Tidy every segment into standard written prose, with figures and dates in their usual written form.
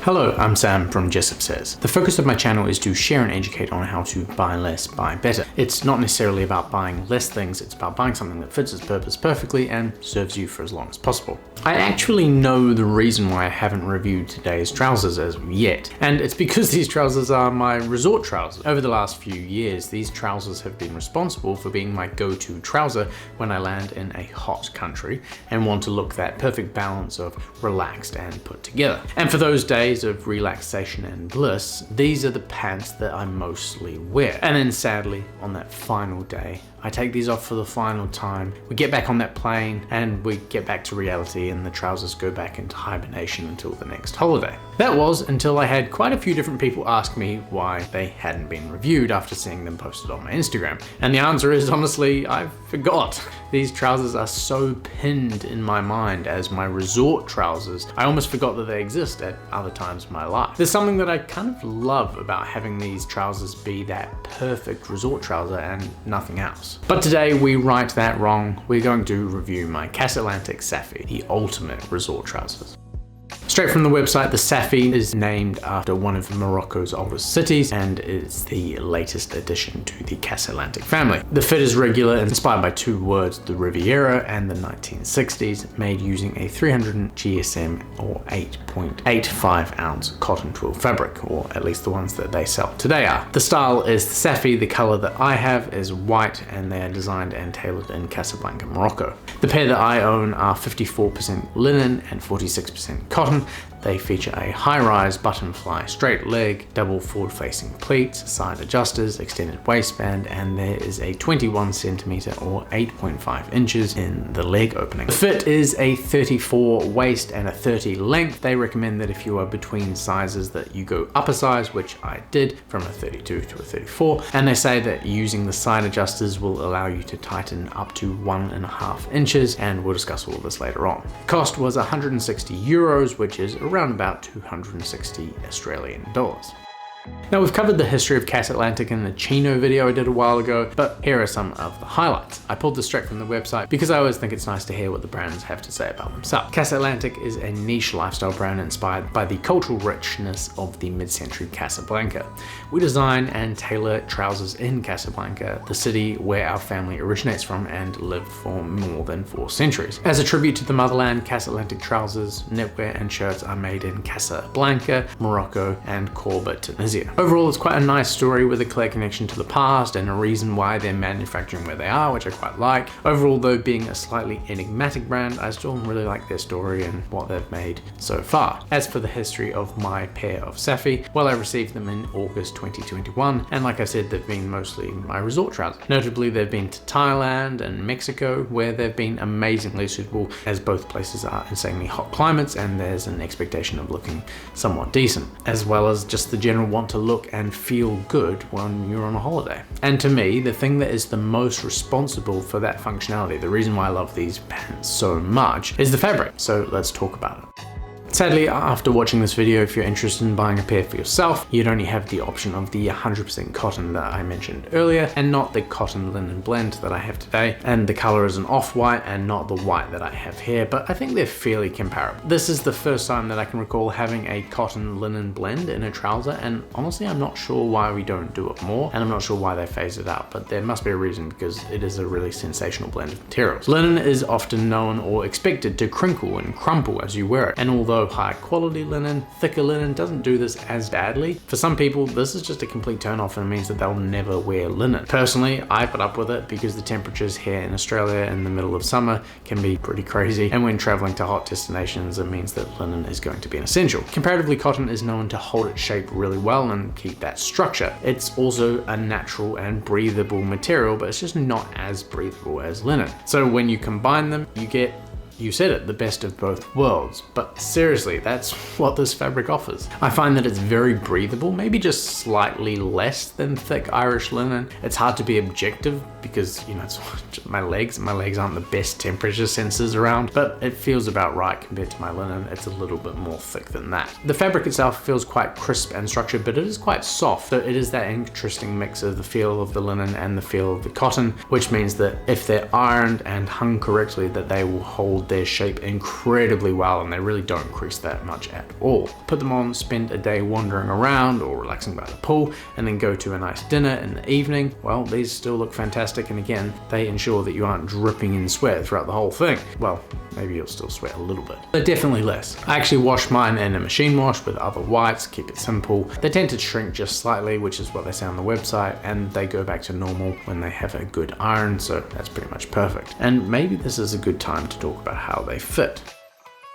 Hello, I'm Sam from Jessup Says. The focus of my channel is to share and educate on how to buy less, buy better. It's not necessarily about buying less things, it's about buying something that fits its purpose perfectly and serves you for as long as possible. I actually know the reason why I haven't reviewed today's trousers as of yet, and it's because these trousers are my resort trousers. Over the last few years, these trousers have been responsible for being my go-to trouser when I land in a hot country and want to look that perfect balance of relaxed and put together. And for those days of relaxation and bliss, these are the pants that I mostly wear. And then sadly, on that final day, I take these off for the final time. We get back on that plane and we get back to reality and the trousers go back into hibernation until the next holiday. That was until I had quite a few different people ask me why they hadn't been reviewed after seeing them posted on my Instagram. And the answer is honestly, I forgot. These trousers are so pinned in my mind as my resort trousers, I almost forgot that they exist at other times in my life. There's something that I kind of love about having these trousers be that perfect resort trouser and nothing else. But today we right that wrong. We're going to review my Casatlantic Safi, the ultimate resort trousers. Straight from the website, the Safi is named after one of Morocco's oldest cities and is the latest addition to the Casatlantic family. The fit is regular, inspired by two words, the Riviera and the 1960s, made using a 300 GSM or 8.85 ounce cotton twill fabric, or at least the ones that they sell today are. The style is the Safi, the color that I have is white, and they are designed and tailored in Casablanca, Morocco. The pair that I own are 54% linen and 46% cotton. They feature a high-rise button fly straight leg, double forward-facing pleats, side adjusters, extended waistband, and there is a 21 centimeter or 8.5 inches in the leg opening. The fit is a 34 waist and a 30 length. They recommend that if you are between sizes that you go up a size, which I did from a 32 to a 34, and they say that using the side adjusters will allow you to tighten up to 1.5 inches, and we'll discuss all of this later on. The cost was 160 euros, which is around about 260 Australian dollars. Now, we've covered the history of Casatlantic in the Chino video I did a while ago, but here are some of the highlights. I pulled this straight from the website because I always think it's nice to hear what the brands have to say about themselves. Casatlantic is a niche lifestyle brand inspired by the cultural richness of the mid-century Casablanca. We design and tailor trousers in Casablanca, the city where our family originates from and lived for more than 4 centuries. As a tribute to the motherland, Casatlantic trousers, knitwear and shirts are made in Casablanca, Morocco and Corba, Tunisia. Overall, it's quite a nice story with a clear connection to the past and a reason why they're manufacturing where they are, which I quite like. Overall, though, being a slightly enigmatic brand, I still really like their story and what they've made so far. As for the history of my pair of Safi, well, I received them in August 2021, and like I said, they've been mostly my resort trousers. Notably, they've been to Thailand and Mexico, where they've been amazingly suitable, as both places are insanely hot climates and there's an expectation of looking somewhat decent, as well as just the general want to look and feel good when you're on a holiday. And to me, the thing that is the most responsible for that functionality, the reason why I love these pants so much, is the fabric. So let's talk about it. Sadly, after watching this video, if you're interested in buying a pair for yourself, you'd only have the option of the 100% cotton that I mentioned earlier, and not the cotton linen blend that I have today. And the color is an off-white and not the white that I have here, but I think they're fairly comparable. This is the first time that I can recall having a cotton linen blend in a trouser, and honestly, I'm not sure why we don't do it more, and I'm not sure why they phase it out, but there must be a reason because it is a really sensational blend of materials. Linen is often known or expected to crinkle and crumple as you wear it, and although high quality linen, thicker linen doesn't do this as badly. For some people, this is just a complete turn off and it means that they'll never wear linen. Personally, I put up with it because the temperatures here in Australia in the middle of summer can be pretty crazy, and when traveling to hot destinations, it means that linen is going to be an essential. Comparatively, cotton is known to hold its shape really well and keep that structure. It's also a natural and breathable material, but it's just not as breathable as linen. So when you combine them, you get, you said it, the best of both worlds. But seriously, that's what this fabric offers. I find that it's very breathable, maybe just slightly less than thick Irish linen. It's hard to be objective because, you know, it's my legs aren't the best temperature sensors around, but it feels about right compared to my linen. It's a little bit more thick than that. The fabric itself feels quite crisp and structured, but it is quite soft. So it is that interesting mix of the feel of the linen and the feel of the cotton, which means that if they're ironed and hung correctly, that they will hold their shape incredibly well, and they really don't crease that much at all. Put them on, spend a day wandering around or relaxing by the pool, and then go to a nice dinner in the evening. Well, these still look fantastic, and again, they ensure that you aren't dripping in sweat throughout the whole thing. Well, maybe you'll still sweat a little bit, but definitely less. I actually wash mine in a machine wash with other whites, keep it simple. They tend to shrink just slightly, which is what they say on the website, and they go back to normal when they have a good iron, so that's pretty much perfect. And maybe this is a good time to talk about how they fit.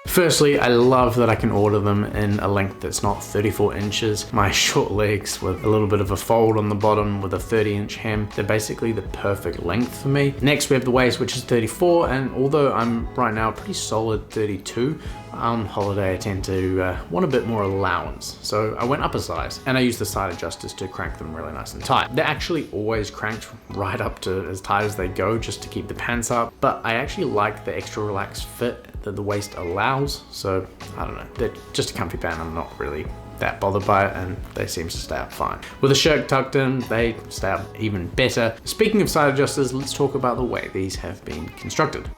Firstly, I love that I can order them in a length that's not 34 inches. My short legs with a little bit of a fold on the bottom with a 30-inch hem, they're basically the perfect length for me. Next, we have the waist, which is 34, and although I'm right now pretty solid 32, on holiday I tend to want a bit more allowance. So I went up a size, and I use the side adjusters to crank them really nice and tight. They're actually always cranked right up to as tight as they go just to keep the pants up, but I actually like the extra relaxed fit that the waist allows, so I don't know, they're just a comfy pant. I'm not really that bothered by it, and they seem to stay up fine. With a shirt tucked in, they stay up even better. Speaking of side adjusters, let's talk about the way these have been constructed.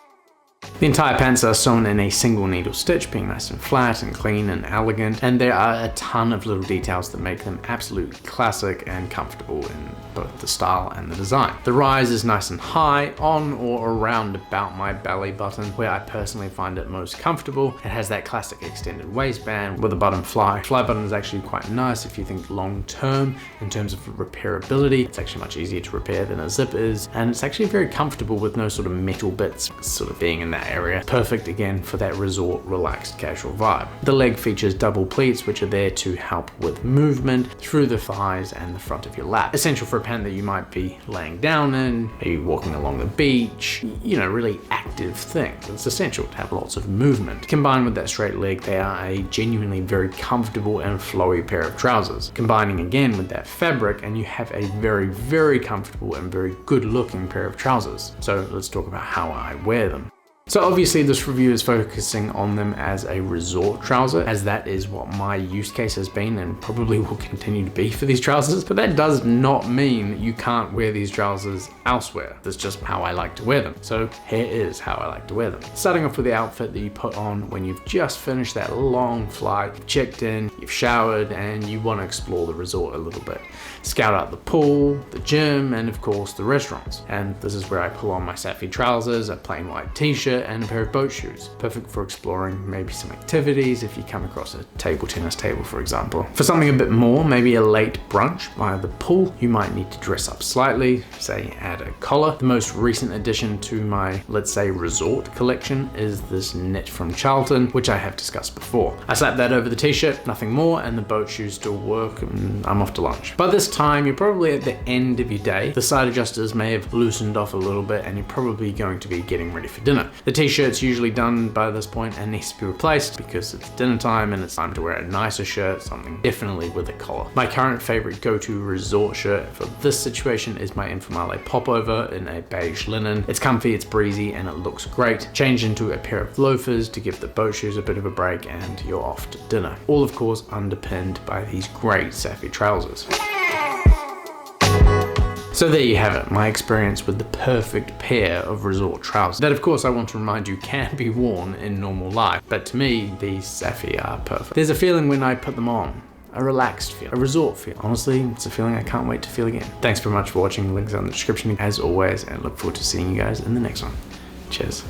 The entire pants are sewn in a single needle stitch, being nice and flat and clean and elegant, and there are a ton of little details that make them absolutely classic and comfortable in both the style and the design. The rise is nice and high, on or around about my belly button, where I personally find it most comfortable. It has that classic extended waistband with a button fly. Fly button is actually quite nice if you think long term in terms of repairability. It's actually much easier to repair than a zip is, and it's actually very comfortable with no sort of metal bits sort of being in that area. Perfect again for that resort relaxed casual vibe. The leg features double pleats, which are there to help with movement through the thighs and the front of your lap. Essential for a pant that you might be laying down in, maybe walking along the beach, you know, really active things. It's essential to have lots of movement. Combined with that straight leg, they are a genuinely very comfortable and flowy pair of trousers. Combining again with that fabric, and you have a very, very comfortable and very good looking pair of trousers. So let's talk about how I wear them. So obviously this review is focusing on them as a resort trouser, as that is what my use case has been and probably will continue to be for these trousers. But that does not mean that you can't wear these trousers elsewhere. That's just how I like to wear them. So here is how I like to wear them. Starting off with the outfit that you put on when you've just finished that long flight, you've checked in, you've showered, and you want to explore the resort a little bit. Scout out the pool, the gym, and of course the restaurants. And this is where I pull on my Safi trousers, a plain white t-shirt, and a pair of boat shoes. Perfect for exploring maybe some activities if you come across a table tennis table, for example. For something a bit more, maybe a late brunch by the pool, you might need to dress up slightly, say add a collar. The most recent addition to my, let's say, resort collection is this knit from Charlton, which I have discussed before. I slap that over the t-shirt, nothing more, and the boat shoes still work, and I'm off to lunch. By this time, you're probably at the end of your day. The side adjusters may have loosened off a little bit, and you're probably going to be getting ready for dinner. The t-shirt's usually done by this point and needs to be replaced because it's dinner time and it's time to wear a nicer shirt, something definitely with a collar. My current favorite go-to resort shirt for this situation is my Informale popover in a beige linen. It's comfy, it's breezy, and it looks great. Change into a pair of loafers to give the boat shoes a bit of a break, and you're off to dinner. All of course underpinned by these great Safi trousers. So there you have it, my experience with the perfect pair of resort trousers. That of course I want to remind you can be worn in normal life, but to me these Safi are perfect. There's a feeling when I put them on, a relaxed feel, a resort feel. Honestly, it's a feeling I can't wait to feel again. Thanks very much for watching, links are in the description as always, and look forward to seeing you guys in the next one. Cheers.